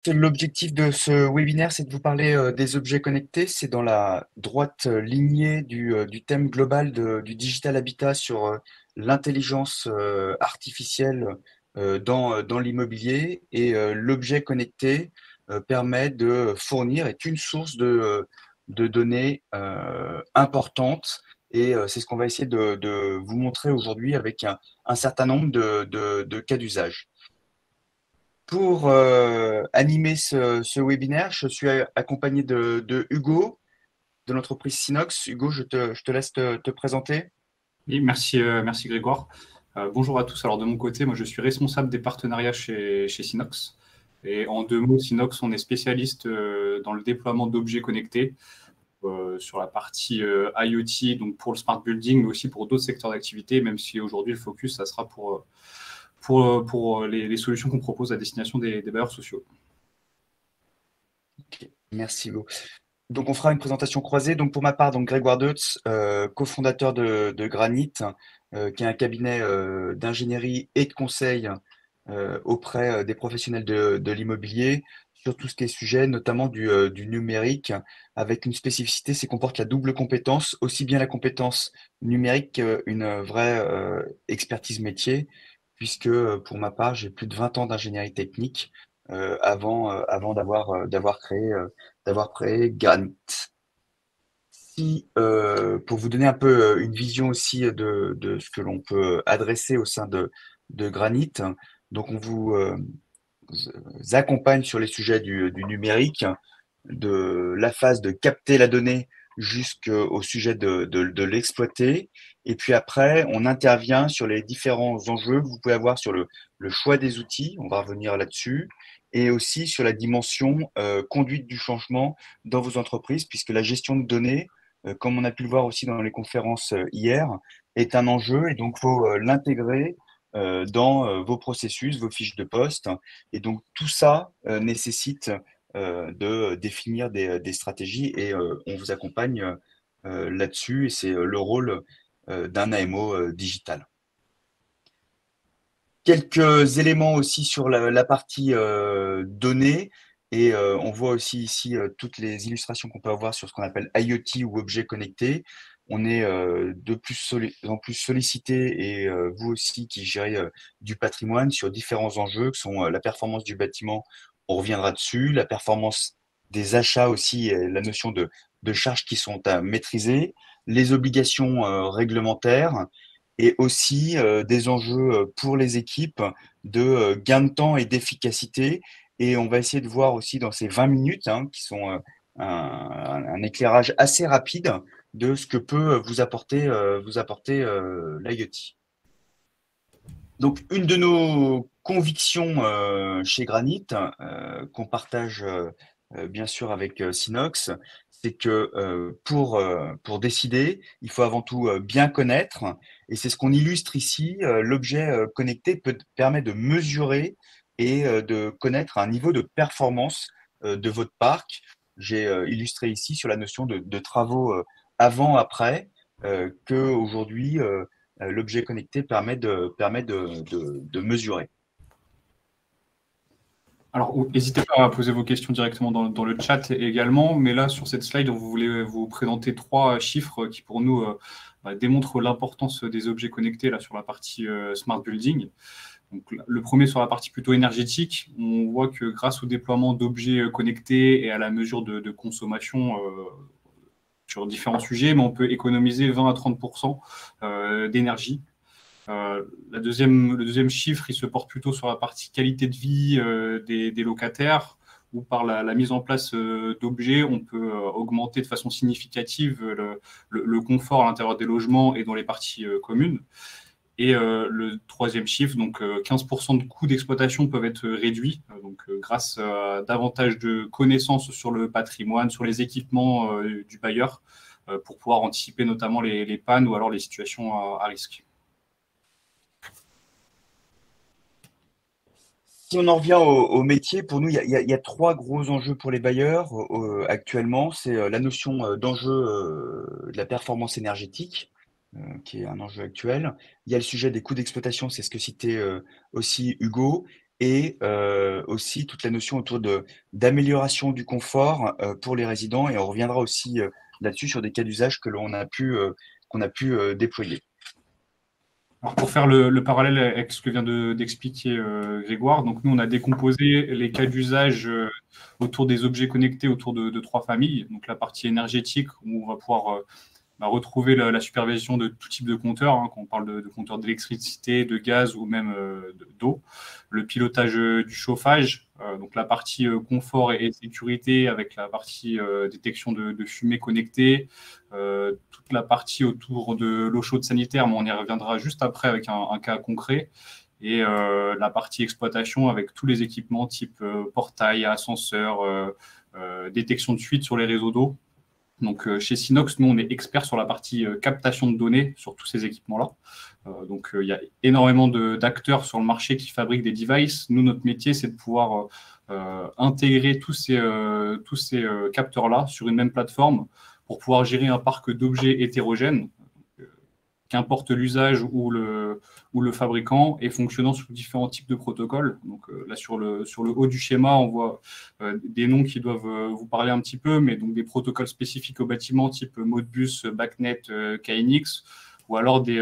L'objectif de ce webinaire, c'est de vous parler des objets connectés. C'est dans la droite lignée du thème global du Digital Habitat sur l'intelligence artificielle dans l'immobilier. Et l'objet connecté permet de fournir, est une source de données importantes. Et c'est ce qu'on va essayer de vous montrer aujourd'hui avec un certain nombre de cas d'usage. Pour animer ce webinaire, je suis accompagné de Hugo de l'entreprise Synox. Hugo, je te laisse te présenter. Oui, merci Grégoire. Bonjour à tous. Alors de mon côté, moi je suis responsable des partenariats chez Synox. Et en deux mots, Synox, on est spécialiste dans le déploiement d'objets connectés sur la partie IoT, donc pour le smart building, mais aussi pour d'autres secteurs d'activité, même si aujourd'hui le focus, ça sera pour les solutions qu'on propose à destination des bailleurs sociaux. Ok, merci Hugo. Donc on fera une présentation croisée. Donc pour ma part, donc Grégoire Deutz, cofondateur de Granit, qui est un cabinet d'ingénierie et de conseil auprès des professionnels de l'immobilier sur tout ce qui est sujet, notamment du numérique, avec une spécificité, c'est qu'on porte la double compétence, aussi bien la compétence numérique qu'une vraie expertise métier, puisque pour ma part, j'ai plus de 20 ans d'ingénierie technique avant d'avoir créé Granit. Si, pour vous donner un peu une vision aussi de ce que l'on peut adresser au sein de Granit, donc on vous accompagne sur les sujets du numérique, de la phase de capter la donnée jusqu'au sujet de l'exploiter. Et puis après, on intervient sur les différents enjeux que vous pouvez avoir sur le choix des outils, on va revenir là-dessus, et aussi sur la dimension conduite du changement dans vos entreprises, puisque la gestion de données, comme on a pu le voir aussi dans les conférences hier, est un enjeu et donc il faut l'intégrer dans vos processus, vos fiches de poste. Et donc tout ça nécessite de définir des stratégies et on vous accompagne là-dessus et c'est le rôle d'un AMO digital. Quelques éléments aussi sur la partie données et on voit aussi ici toutes les illustrations qu'on peut avoir sur ce qu'on appelle IoT ou objets connectés. On est de plus en plus sollicité et vous aussi qui gérez du patrimoine sur différents enjeux qui sont la performance du bâtiment, on reviendra dessus, la performance des achats aussi, et la notion de charges qui sont à maîtriser, les obligations réglementaires et aussi des enjeux pour les équipes de gain de temps et d'efficacité. Et on va essayer de voir aussi dans ces 20 minutes, hein, qui sont un éclairage assez rapide de ce que peut vous apporter l'IoT. Donc, une de nos convictions chez Granit, qu'on partage bien sûr avec Synox, c'est que pour décider, il faut avant tout bien connaître, et c'est ce qu'on illustre ici. L'objet connecté permet de mesurer et de connaître un niveau de performance de votre parc. J'ai illustré ici sur la notion de travaux avant-après, que aujourd'hui l'objet connecté permet de mesurer. Alors, n'hésitez pas à poser vos questions directement dans le chat également, mais là, sur cette slide, on voulait vous présenter trois chiffres qui, pour nous, démontrent l'importance des objets connectés là, sur la partie Smart Building. Donc, le premier sur la partie plutôt énergétique, on voit que grâce au déploiement d'objets connectés et à la mesure de consommation sur différents sujets, mais on peut économiser 20 à 30% d'énergie. Le deuxième chiffre, il se porte plutôt sur la partie qualité de vie des locataires, où par la mise en place d'objets, on peut augmenter de façon significative le confort à l'intérieur des logements et dans les parties communes. Et le troisième chiffre, donc 15% de coûts d'exploitation peuvent être réduits, grâce à davantage de connaissances sur le patrimoine, sur les équipements du bailleur, pour pouvoir anticiper notamment les pannes ou alors les situations à risque. Si on en revient au métier, pour nous, il y a trois gros enjeux pour les bailleurs actuellement. C'est la notion d'enjeu de la performance énergétique, qui est un enjeu actuel. Il y a le sujet des coûts d'exploitation, c'est ce que citait aussi Hugo. et aussi toute la notion autour d'amélioration du confort pour les résidents. Et on reviendra aussi là-dessus sur des cas d'usage qu'on a pu déployer. Alors pour faire le parallèle avec ce que vient d'expliquer Grégoire, donc nous on a décomposé les cas d'usage autour des objets connectés autour de trois familles. Donc la partie énergétique où on va pouvoir retrouver la supervision de tout type de compteurs, hein, quand on parle de compteurs d'électricité, de gaz ou même d'eau. Le pilotage du chauffage, donc la partie confort et sécurité avec la partie détection de fumée connectée, toute la partie autour de l'eau chaude sanitaire, mais on y reviendra juste après avec un cas concret. Et la partie exploitation avec tous les équipements type portail, ascenseur, détection de fuite sur les réseaux d'eau. Donc, chez Synox, nous, on est expert sur la partie captation de données sur tous ces équipements-là. Donc, il y a énormément d'acteurs sur le marché qui fabriquent des devices. Nous, notre métier, c'est de pouvoir intégrer tous ces capteurs-là sur une même plateforme pour pouvoir gérer un parc d'objets hétérogènes, qu'importe l'usage ou le fabricant, et fonctionnant sous différents types de protocoles. Donc là, sur le haut du schéma, on voit des noms qui doivent vous parler un petit peu, mais donc des protocoles spécifiques au bâtiment, type Modbus, BACnet, KNX, ou alors des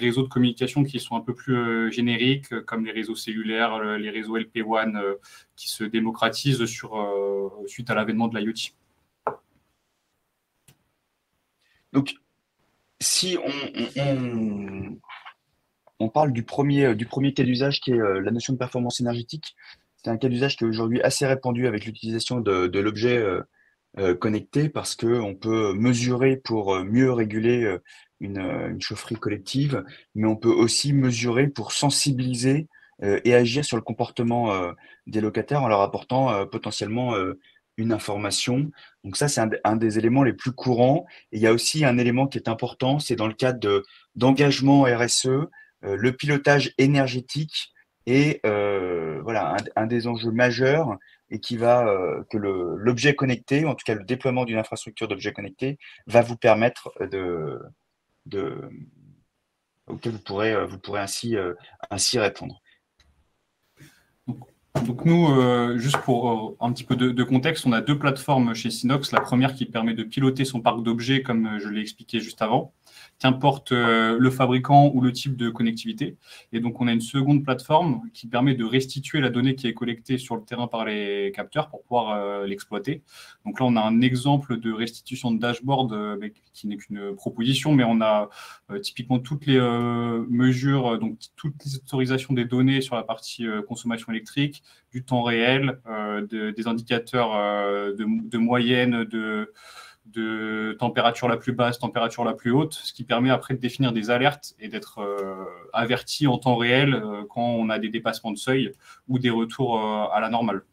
réseaux de communication qui sont un peu plus génériques, comme les réseaux cellulaires, les réseaux LP WAN, qui se démocratisent suite à l'avènement de l'IoT. Donc, si on parle du premier cas d'usage qui est la notion de performance énergétique, c'est un cas d'usage qui est aujourd'hui assez répandu avec l'utilisation de l'objet connecté parce qu'on peut mesurer pour mieux réguler une chaufferie collective, mais on peut aussi mesurer pour sensibiliser et agir sur le comportement des locataires en leur apportant potentiellement une information. Donc ça, c'est un des éléments les plus courants. Et il y a aussi un élément qui est important, c'est dans le cadre d'engagement RSE, le pilotage énergétique est voilà, un des enjeux majeurs et qui va que l'objet connecté, ou en tout cas le déploiement d'une infrastructure d'objets connectés, va vous permettre de auquel vous pourrez ainsi répondre. Donc nous, juste pour un petit peu de contexte, on a deux plateformes chez Synox. La première qui permet de piloter son parc d'objets, comme je l'ai expliqué juste avant, qu'importe le fabricant ou le type de connectivité. Et donc, on a une seconde plateforme qui permet de restituer la donnée qui est collectée sur le terrain par les capteurs pour pouvoir l'exploiter. Donc là, on a un exemple de restitution de dashboard qui n'est qu'une proposition, mais on a typiquement toutes les mesures, donc toutes les autorisations des données sur la partie consommation électrique, du temps réel, des indicateurs de moyenne, de température la plus basse, température la plus haute, ce qui permet après de définir des alertes et d'être averti en temps réel quand on a des dépassements de seuil ou des retours à la normale.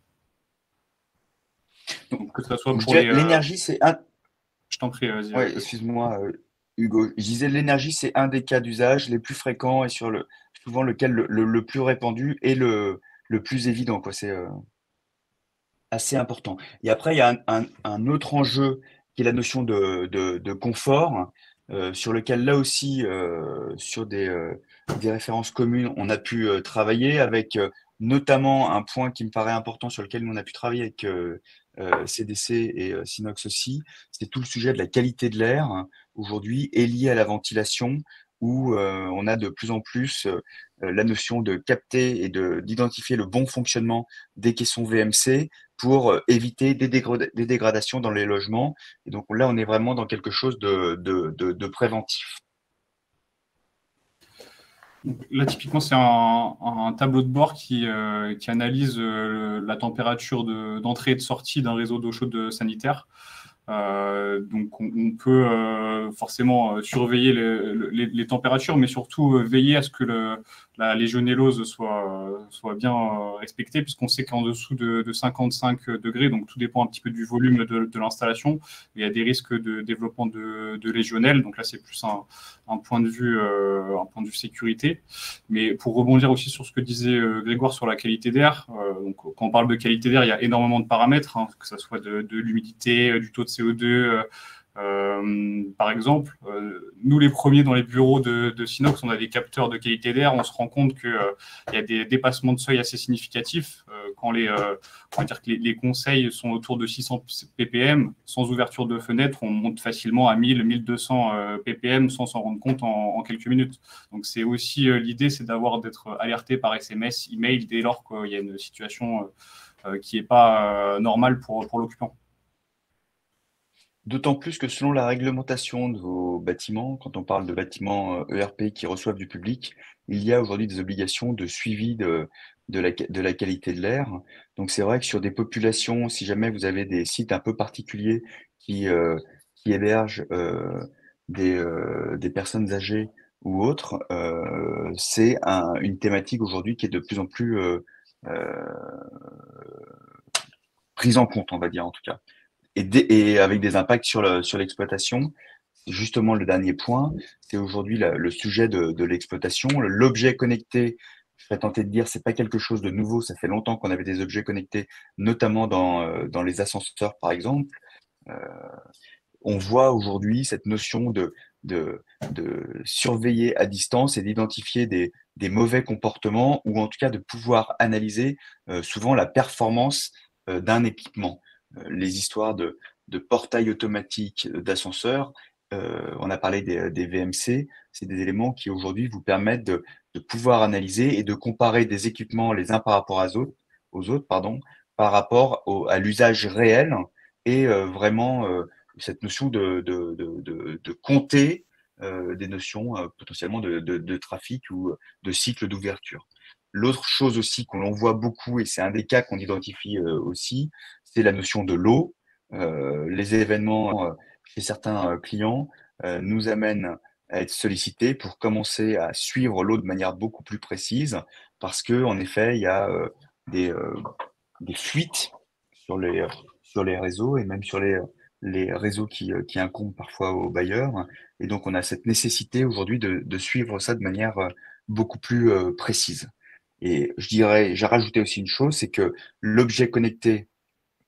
Donc, que ce soit pour les... L'énergie, c'est un... Je t'en prie, vas-y. Ouais, excuse-moi, Hugo. Je disais l'énergie, c'est un des cas d'usage les plus fréquents et souvent lequel le plus répandu et le plus évident, quoi. C'est assez important. Et après, il y a un autre enjeu qui est la notion de confort, sur lequel là aussi, sur des références communes, on a pu travailler avec notamment un point qui me paraît important sur lequel on a pu travailler avec CDC et Synox aussi, c'est tout le sujet de la qualité de l'air aujourd'hui est lié à la ventilation où on a de plus en plus la notion de capter et d'identifier le bon fonctionnement des caissons VMC pour éviter des dégradations dans les logements. Et donc là, on est vraiment dans quelque chose de préventif. Donc, là, typiquement, c'est un tableau de bord qui analyse la température d'entrée et de sortie d'un réseau d'eau chaude sanitaire. Donc, on peut forcément surveiller les températures, mais surtout veiller à ce que la légionellose soit bien respectée, puisqu'on sait qu'en dessous de 55 degrés, donc tout dépend un petit peu du volume de l'installation, il y a des risques de développement de légionelle. Donc là, c'est plus un point de vue sécurité. Mais pour rebondir aussi sur ce que disait Grégoire sur la qualité d'air, donc quand on parle de qualité d'air, il y a énormément de paramètres, hein, que ce soit de l'humidité, du taux de CO2, Par exemple, nous les premiers dans les bureaux de Synops, on a des capteurs de qualité d'air, on se rend compte qu'il y a des dépassements de seuil assez significatifs quand on va dire que les conseils sont autour de 600 ppm, sans ouverture de fenêtre, on monte facilement à 1000, 1200 ppm sans s'en rendre compte en quelques minutes. Donc c'est aussi l'idée, c'est d'être alerté par SMS, email dès lors qu'il y a une situation qui n'est pas normale pour l'occupant. D'autant plus que selon la réglementation de vos bâtiments, quand on parle de bâtiments ERP qui reçoivent du public, il y a aujourd'hui des obligations de suivi de la qualité de l'air. Donc c'est vrai que sur des populations, si jamais vous avez des sites un peu particuliers qui, euh, qui hébergent des personnes âgées ou autres, c'est une thématique aujourd'hui qui est de plus en plus euh, prise en compte, on va dire en tout cas et avec des impacts sur l'exploitation. C'est justement le dernier point, c'est aujourd'hui le sujet de l'exploitation. L'objet connecté, je serais tenté de dire, c'est pas quelque chose de nouveau. Ça fait longtemps qu'on avait des objets connectés, notamment dans les ascenseurs, par exemple. Euh, on voit aujourd'hui cette notion de surveiller à distance et d'identifier des mauvais comportements ou en tout cas de pouvoir analyser souvent la performance d'un équipement. Les histoires de portail automatique d'ascenseur, on a parlé des VMC, c'est des éléments qui aujourd'hui vous permettent de pouvoir analyser et de comparer des équipements les uns par rapport aux autres pardon, par rapport à l'usage réel et vraiment cette notion de compter des notions potentiellement de trafic ou de cycle d'ouverture. L'autre chose aussi qu'on voit beaucoup, et c'est un des cas qu'on identifie aussi, c'est la notion de l'eau. Les événements chez certains clients nous amènent à être sollicités pour commencer à suivre l'eau de manière beaucoup plus précise, parce que en effet, il y a des, euh, des fuites sur sur les réseaux et même sur les réseaux qui incombent parfois aux bailleurs. Et donc, on a cette nécessité aujourd'hui de suivre ça de manière beaucoup plus précise. Et je dirais, j'ai rajouté aussi une chose, c'est que l'objet connecté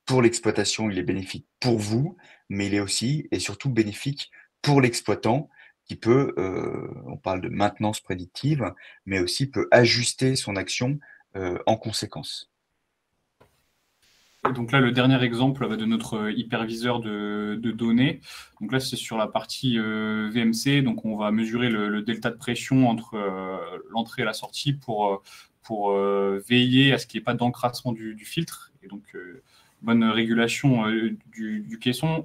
pour l'exploitation, il est bénéfique pour vous, mais il est aussi et surtout bénéfique pour l'exploitant qui peut, on parle de maintenance prédictive, mais aussi peut ajuster son action en conséquence. Donc là, le dernier exemple de notre hyperviseur de données. Donc là, c'est sur la partie VMC. Donc on va mesurer le delta de pression entre l'entrée et la sortie pour veiller à ce qu'il n'y ait pas d'encrassement du filtre. Et donc, bonne régulation du caisson.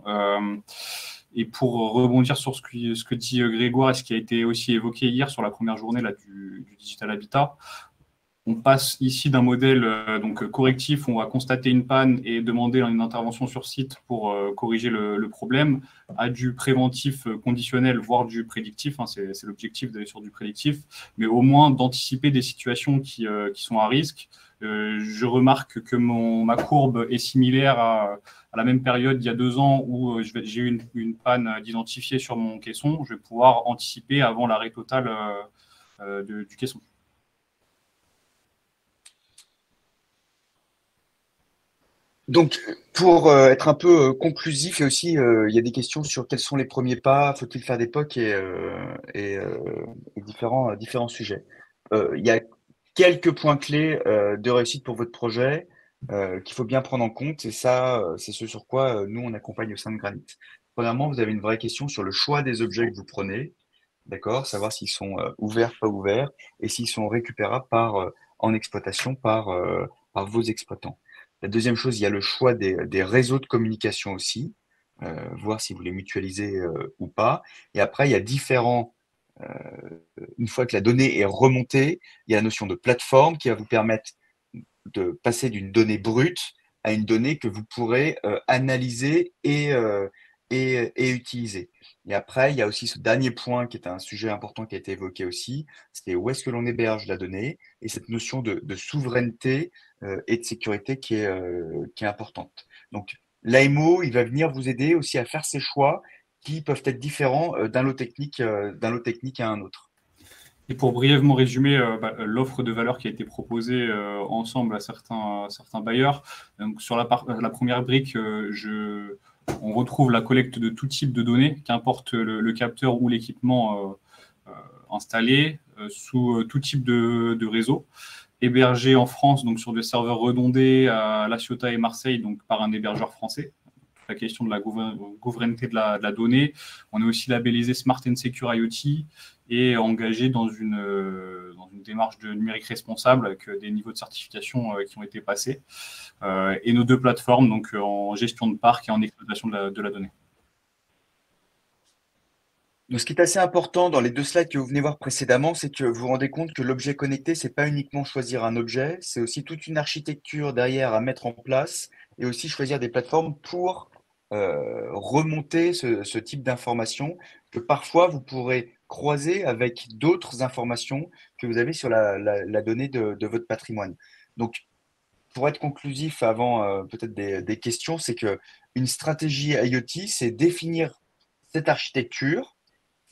Et pour rebondir sur ce que dit Grégoire et ce qui a été aussi évoqué hier sur la première journée là, du Digital Habitat, on passe ici d'un modèle donc correctif, on va constater une panne et demander une intervention sur site pour corriger le problème, à du préventif conditionnel, voire du prédictif. Hein, c'est l'objectif d'aller sur du prédictif, mais au moins d'anticiper des situations qui sont à risque. Je remarque que ma courbe est similaire à la même période il y a 2 ans où j'ai eu une panne d'identifier sur mon caisson. Je vais pouvoir anticiper avant l'arrêt total du caisson. Donc, pour être un peu conclusif, et aussi, il y a des questions sur quels sont les premiers pas, faut-il faire des POC et différents sujets. Il y a quelques points clés de réussite pour votre projet qu'il faut bien prendre en compte, et ça, c'est ce sur quoi nous, on accompagne au sein de Granit. Premièrement, vous avez une vraie question sur le choix des objets que vous prenez, d'accord? Savoir s'ils sont ouverts, pas ouverts, et s'ils sont récupérables en exploitation par vos exploitants. La deuxième chose, il y a le choix des réseaux de communication aussi, voir si vous les mutualisez ou pas. Et après, il y a euh, une fois que la donnée est remontée, il y a la notion de plateforme qui va vous permettre de passer d'une donnée brute à une donnée que vous pourrez analyser et utiliser. Et après, il y a aussi ce dernier point qui est un sujet important qui a été évoqué aussi, c'est où est-ce que l'on héberge la donnée et cette notion de souveraineté et de sécurité qui est importante. Donc, l'AMO, il va venir vous aider aussi à faire ces choix qui peuvent être différents d'un lot technique à un autre. Et pour brièvement résumer l'offre de valeur qui a été proposée ensemble à certains bailleurs, donc sur la première brique, On retrouve la collecte de tout type de données, qu'importe le capteur ou l'équipement installé, sous tout type de réseau, hébergé en France, donc sur des serveurs redondés à La Ciotat et Marseille, donc par un hébergeur français. La question de la souveraineté de la donnée. On est aussi labellisé Smart and Secure IoT et engagé dans une démarche de numérique responsable avec des niveaux de certification qui ont été passés. Et nos deux plateformes, donc en gestion de parc et en exploitation de la donnée. Donc, ce qui est assez important dans les deux slides que vous venez voir précédemment, c'est que vous vous rendez compte que l'objet connecté, c'est pas uniquement choisir un objet, c'est aussi toute une architecture derrière à mettre en place et aussi choisir des plateformes pour remonter ce type d'informations que parfois vous pourrez croiser avec d'autres informations que vous avez sur la donnée de votre patrimoine. Donc, pour être conclusif avant peut-être des questions, c'est que une stratégie IoT, c'est définir cette architecture,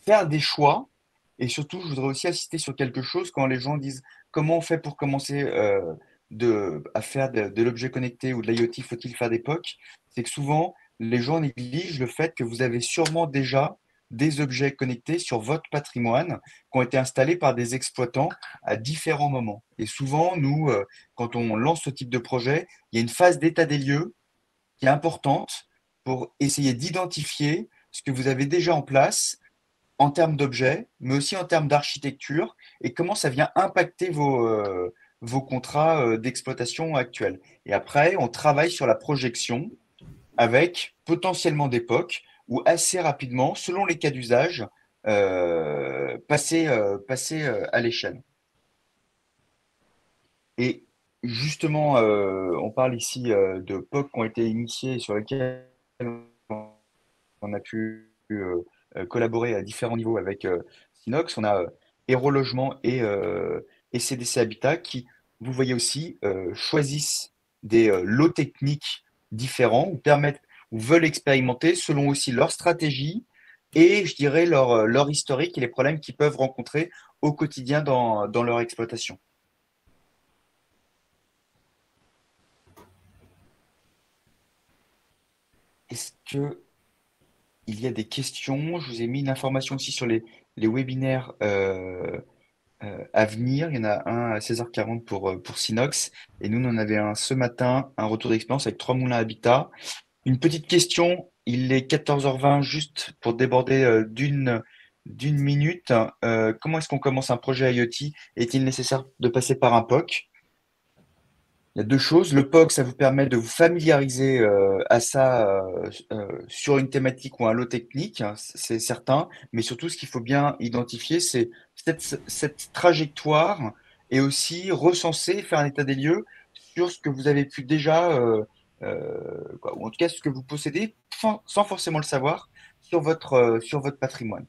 faire des choix. Et surtout, je voudrais aussi insister sur quelque chose quand les gens disent comment on fait pour commencer à faire de l'objet connecté ou de l'IoT, faut-il faire des POC? C'est que souvent, les gens négligent le fait que vous avez sûrement déjà des objets connectés sur votre patrimoine qui ont été installés par des exploitants à différents moments. Et souvent, nous, quand on lance ce type de projet, il y a une phase d'état des lieux qui est importante pour essayer d'identifier ce que vous avez déjà en place en termes d'objets, mais aussi en termes d'architecture, et comment ça vient impacter vos contrats d'exploitation actuels. Et après, on travaille sur la projection avec potentiellement des POC, ou assez rapidement, selon les cas d'usage, passer à l'échelle. Et justement, on parle ici de POC qui ont été initiés sur lesquels on a pu collaborer à différents niveaux avec Sinox. On a Hero Logement et CDC Habitat qui, vous voyez aussi, choisissent des lots techniques différents ou permettent ou veulent expérimenter selon aussi leur stratégie et, je dirais, leur historique et les problèmes qu'ils peuvent rencontrer au quotidien dans leur exploitation. Est-ce que il y a des questions? Je vous ai mis une information aussi sur les webinaires à venir. Il y en a un à 16h40 pour Sinox. Et nous, on en avait un ce matin, un retour d'expérience avec Trois Moulins Habitat. Une petite question, il est 14h20, juste pour déborder d'une minute. Comment est-ce qu'on commence un projet IoT? Est-il nécessaire de passer par un POC? Il y a deux choses. Le POC, ça vous permet de vous familiariser à ça sur une thématique ou un lot technique, hein, c'est certain. Mais surtout, ce qu'il faut bien identifier, c'est cette trajectoire et aussi recenser, faire un état des lieux sur ce que vous avez pu déjà, ou en tout cas ce que vous possédez, sans forcément le savoir, sur votre patrimoine.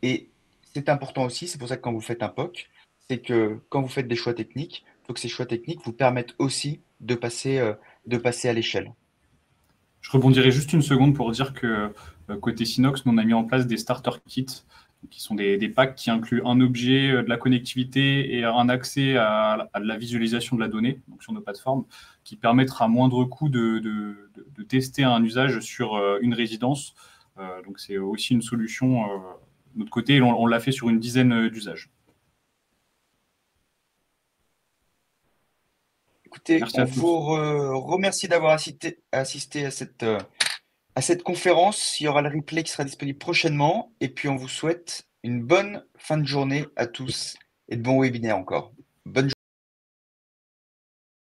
Et c'est important aussi, c'est pour ça que quand vous faites un POC, c'est que quand vous faites des choix techniques, il faut que ces choix techniques vous permettent aussi de passer à l'échelle. Je rebondirai juste une seconde pour dire que côté Sinox, nous on a mis en place des starter kits, qui sont des packs qui incluent un objet, de la connectivité et un accès à la visualisation de la donnée, donc sur nos plateformes, qui permettra à moindre coût de tester un usage sur une résidence. Donc c'est aussi une solution de notre côté, et on l'a fait sur une dizaine d'usages. Écoutez, Merci on à vous tous. remercie d'avoir assisté à cette conférence. Il y aura le replay qui sera disponible prochainement. Et puis, on vous souhaite une bonne fin de journée à tous et de bons webinaires encore. Bonne